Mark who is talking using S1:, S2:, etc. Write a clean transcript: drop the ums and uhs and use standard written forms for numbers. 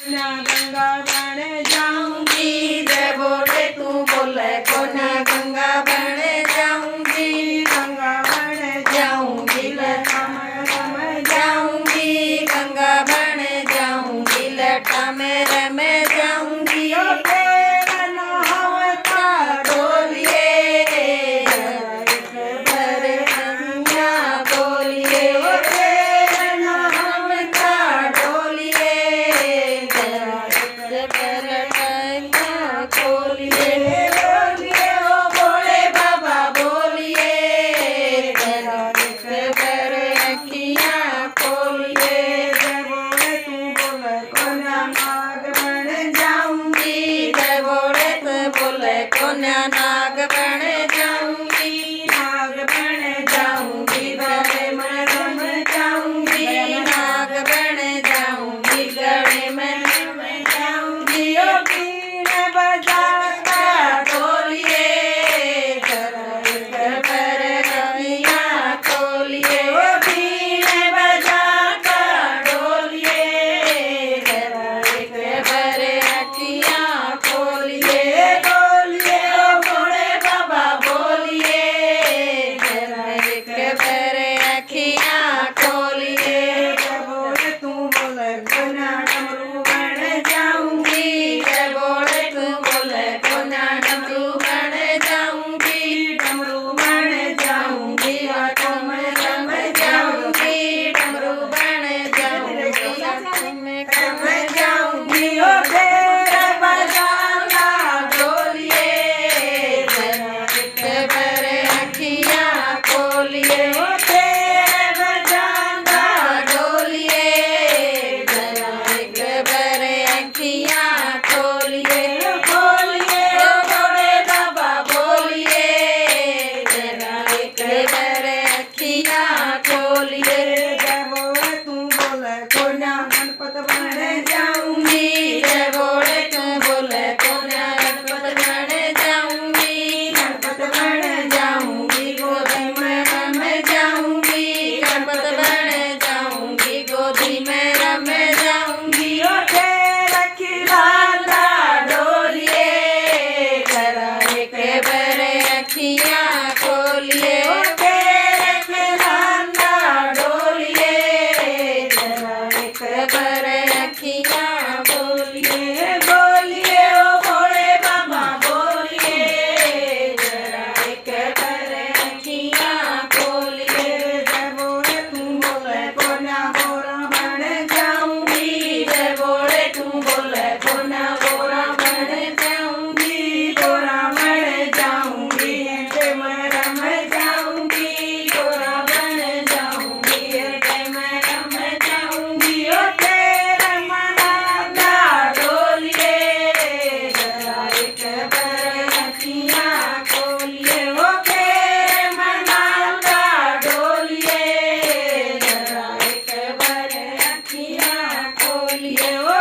S1: कोना गंगा बन जाऊंगी, जय बोले तू बोले कोना गंगा बन जाऊंगी, गंगा बन जाऊंगी, लटा में रम जाऊंगी, गंगा बन जाऊंगी, लटा में रम जाऊंगी। ओ तेरा नहावता डोलिए, भर गंगा बोलिए, ओ तेरा नहावता डोलिए, खोलिए बोलिए ओ भोले बाबा बोलिए, भर अखियाँ खोलिए, जय बोले तू बोले कोना नाग बन जाऊंगी, जय बोले तू बोले कोना नाग बन जाऊंगी, नाग बन जाऊंगी, गले में रम जाऊंगी, नाग बन जाऊंगी, गले में रम जाऊंगी। ओ बीन बजाता डोलिए, भर अखियाँ खोलिए, ओ बीन बजाता डोलिए, भर अखियाँ खोलिए, बोलिए ओ भोले बाबा बोलिए, भर अखियाँ खोलिए, जय बोले तू बोले कोना डमरू बन जाऊंगी, जय बोले तू बोले कोना डमरू बन जाऊंगी, डमरू बन जाऊंगी, हाथों में रम जाऊंगी, डमरू बन जाऊंगी, हाथों में रम जाऊंगी। ओ तेरा बजाना डोलिए, भर अखियाँ खोलिए, ओ तेरा बजाना डोलिए, भर अखियाँ खोलिए, बोलिए ओ भोले बाबा बोलिए, भर अखियाँ खोलिए, जय बोले तू बोले कोना गणपत बन जाऊंगी, जय बोले तू बोले कोना गणपत बन जाऊंगी, गणपत बन जाऊंगी, गोदी में रम जाऊंगी, गणपत बन जाऊंगी, गोदी में रम जाऊंगी। ओ तेरा खिलाता डोलिए, भर अखियाँ खोलिए, ओ तेरा खिलाता डोलिए, भर अखियाँ खोलिए, बोलिए ओ भोले बाबा बोलिए, भर अखियाँ खोलिए, जय बोले तू बोले कोना गोरा बन जाऊंगी, जय बोले तू बोले कोना गोरा बन जाऊंगी, गोरा बन जाऊंगी, हृदय में रम जाऊंगी, गोरा बन जाऊंगी, हृदय में रम जाऊंगी। ओ तेरा मनाता डोलिए, भर अखियाँ खोलिए, ओ तेरा मनाता डोलिए, भर अखियाँ खोलिए, ओ